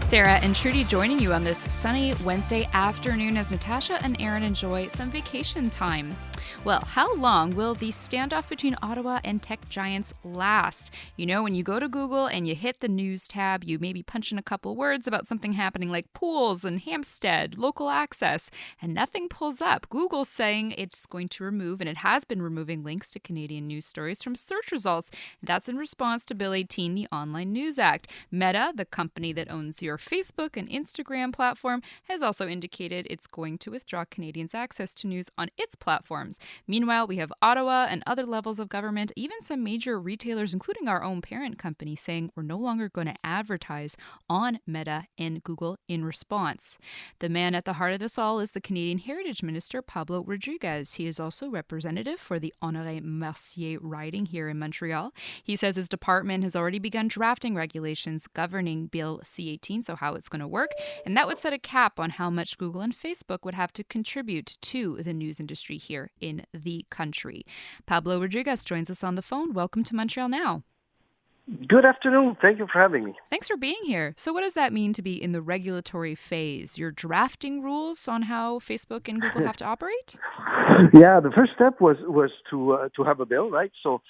Sarah and Trudy joining you on this sunny Wednesday afternoon as Natasha and Aaron enjoy some vacation time. Well, how long will the standoff between Ottawa and tech giants last? You know, when you go to Google and you hit the news tab, you maybe punch in a couple words about something happening like pools and Hampstead, local access, and nothing pulls up. Google's saying it's going to remove, and it has been removing, links to Canadian news stories from search results. That's in response to Bill 18, the Online News Act. Meta, the company that owns your Facebook and Instagram platform, has also indicated it's going to withdraw Canadians' access to news on its platforms. Meanwhile, we have Ottawa and other levels of government, even some major retailers, including our own parent company, saying we're no longer going to advertise on Meta and Google in response. The man at the heart of this all is the Canadian Heritage Minister, Pablo Rodriguez. He is also representative for the Honoré Mercier riding here in Montreal. He says his department has already begun drafting regulations governing Bill C-18, so how it's going to work, and that would set a cap on how much Google and Facebook would have to contribute to the news industry here in the country. Pablo Rodriguez joins us on the phone. Welcome to Montreal Now. Good afternoon. Thank you for having me. Thanks for being here. So what does that mean to be in the regulatory phase? You're drafting rules on how Facebook and Google have to operate? Yeah, the first step was to have a bill, right? So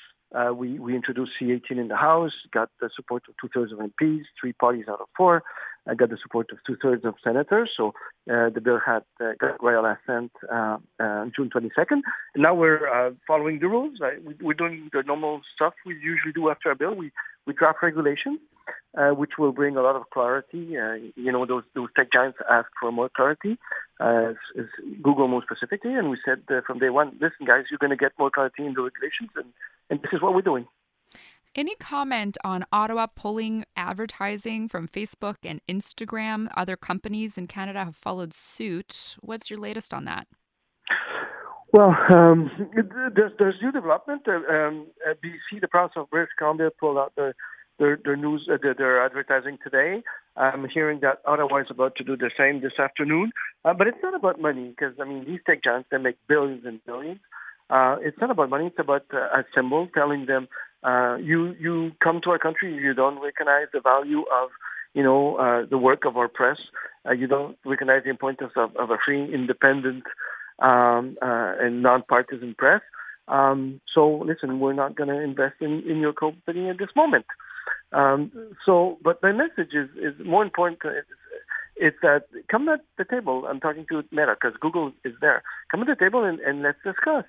we introduced C-18 in the House, got the support of 2/3 of MPs, 3 parties out of 4. I got the support of 2/3 of senators. So the bill had got royal assent on June 22nd. And now we're following the rules. Right? We're doing the normal stuff we usually do after a bill. We draft regulations, which will bring a lot of clarity. Those tech giants ask for more clarity, as Google more specifically. And we said from day one, listen, guys, you're going to get more clarity in the regulations, and this is what we're doing. Any comment on Ottawa pulling advertising from Facebook and Instagram? Other companies in Canada have followed suit. What's your latest on that? Well, there's new development. BC, the province of British Columbia, pulled out their news, their advertising today. I'm hearing that Ottawa is about to do the same this afternoon. But it's not about money, because these tech giants, they make billions and billions. It's not about money. It's about a symbol telling them, you come to our country, you don't recognize the value of, the work of our press. You don't recognize the importance of a free, independent, and non-partisan press. So listen, we're not going to invest in your company at this moment. But my message is more important. It's that come at the table. I'm talking to Meta because Google is there. Come at the table and let's discuss.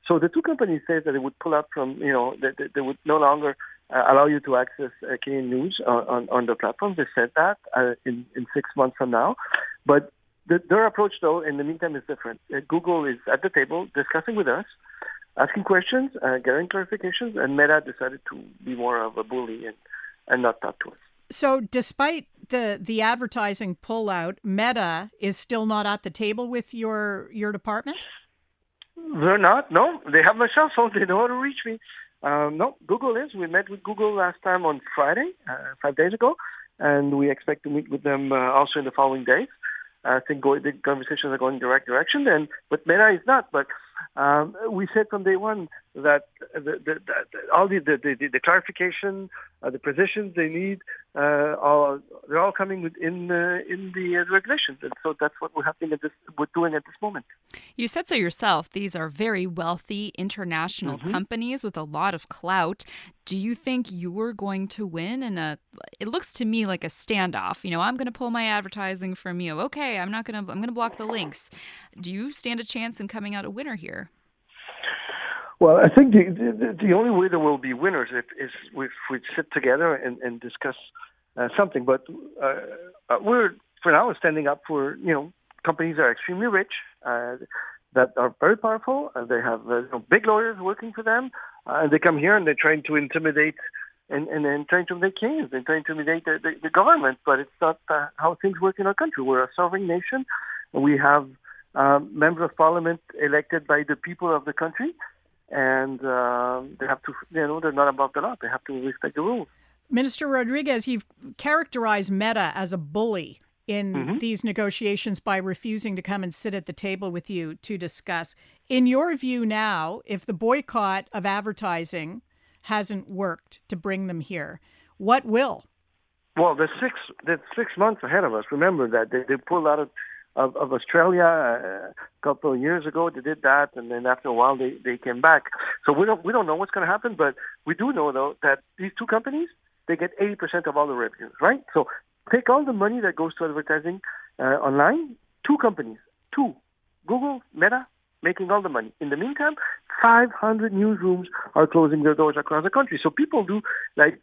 So the two companies say that they would pull out from, they would no longer allow you to access Canadian news on the platform. They said that in 6 months from now. But their approach, though, in the meantime is different. Google is at the table discussing with us, asking questions, getting clarifications, and Meta decided to be more of a bully and not talk to us. So despite the advertising pullout, Meta is still not at the table with your department? They're not. No, they have my cell phone. They know how to reach me. No, Google is. We met with Google last time on Friday, 5 days ago, and we expect to meet with them also in the following days. I think the conversations are going direct direction, but Meta is not. But we said from day one that all the clarification, the positions they need, they're all coming in the regulations, and so that's what we're doing at this moment. You said so yourself. These are very wealthy international companies with a lot of clout. Do you think you're going to win it looks to me like a standoff? I'm going to pull my advertising from you. Okay, I'm going to block the links. Do you stand a chance in coming out a winner here? Well, I think the only way there will be winners is if we sit together and discuss something. But we're, for now, standing up for, companies that are extremely rich, that are very powerful. They have big lawyers working for them. And they come here and they're trying to intimidate and trying to make kings. They're trying to intimidate the government. But it's not how things work in our country. We're a sovereign nation. And we have members of parliament elected by the people of the country. And they have to, they're not above the law. They have to respect the rules. Minister Rodriguez, you've characterized Meta as a bully in these negotiations by refusing to come and sit at the table with you to discuss. In your view now, if the boycott of advertising hasn't worked to bring them here, what will? Well, they're 6 months ahead of us. Remember that they pulled out of Australia a couple of years ago. They did that, and then after a while they came back. So we don't know what's going to happen, but we do know though that these two companies, they get 80% of all the revenues, right? So take all the money that goes to advertising online. Two companies, Google, Meta, making all the money. In the meantime, 500 newsrooms are closing their doors across the country. So people do like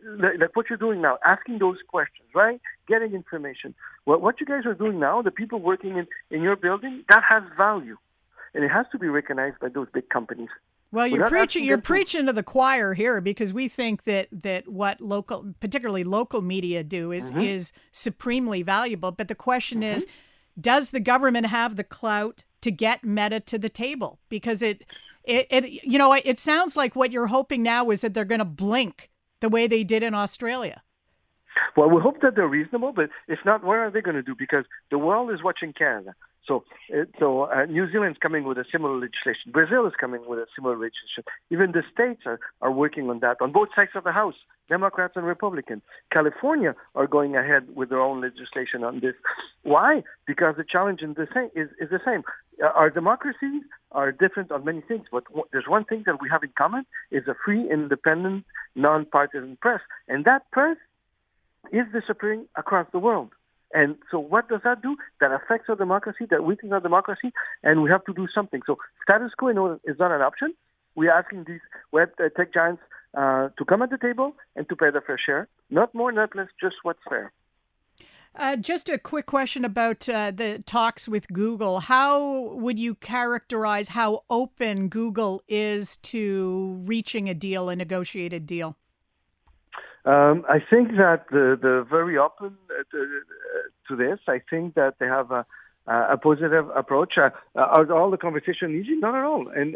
what you're doing now, asking those questions, right? Getting information. Well, what you guys are doing now, the people working in your building, that has value, and it has to be recognized by those big companies. Well, you're preaching to the choir here, because we think that what local, particularly local media do is supremely valuable. But the question is, does the government have the clout to get Meta to the table? Because it sounds like what you're hoping now is that they're going to blink the way they did in Australia. Well, we hope that they're reasonable, but if not, what are they going to do? Because the world is watching Canada. So New Zealand's coming with a similar legislation. Brazil is coming with a similar legislation. Even the states are working on that on both sides of the House, Democrats and Republicans. California are going ahead with their own legislation on this. Why? Because the challenge is the same. Our democracies are different on many things, but there's one thing that we have in common is a free, independent, non-partisan press. And that press is disappearing across the world. And so what does that do? That affects our democracy, that weakens our democracy, and we have to do something. So status quo is not an option. We're asking these web tech giants to come at the table and to pay their fair share. Not more, not less, just what's fair. Just a quick question about the talks with Google. How would you characterize how open Google is to reaching a deal, a negotiated deal? I think that they're very open to this. I think that they have a positive approach. Are all the conversation easy? Not at all, and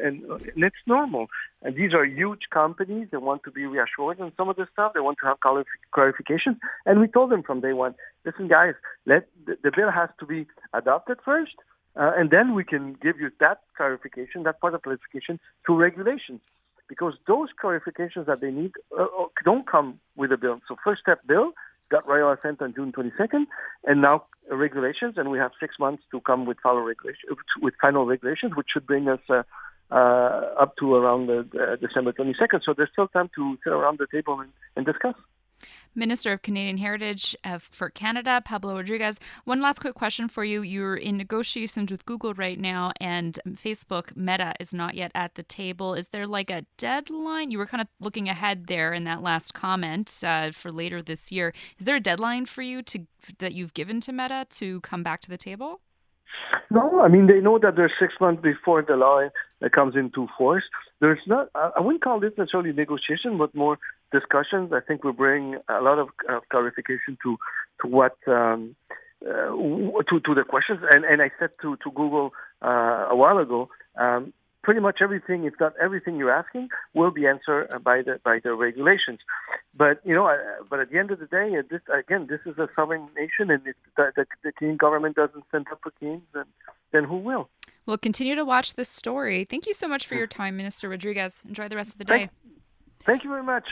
it's normal. And these are huge companies. They want to be reassured on some of this stuff. They want to have clarifications. And we told them from day one, listen, guys, the bill has to be adopted first, and then we can give you that clarification, that part of clarification through regulations. Because those clarifications that they need don't come with a bill. So first step bill got royal assent on June 22nd, and now regulations, and we have 6 months to come with final regulations, which should bring us up to around December 22nd. So there's still time to sit around the table and discuss. Minister of Canadian Heritage for Canada, Pablo Rodriguez. One last quick question for you. You're in negotiations with Google right now, and Facebook, Meta, is not yet at the table. Is there like a deadline? You were kind of looking ahead there in that last comment for later this year. Is there a deadline for you that you've given to Meta to come back to the table? No, I mean, they know that there's 6 months before the law comes into force. There's not, I wouldn't call this necessarily negotiation, but more discussions. I think we bring a lot of clarification to what, to the questions. And I said to Google a while ago, pretty much everything, if not everything you're asking, will be answered by the regulations. But but at the end of the day, this is a sovereign nation, and if the Canadian government doesn't stand up for Canadians, then who will? We'll continue to watch this story. Thank you so much for your time, Minister Rodriguez. Enjoy the rest of the day. Thank you very much.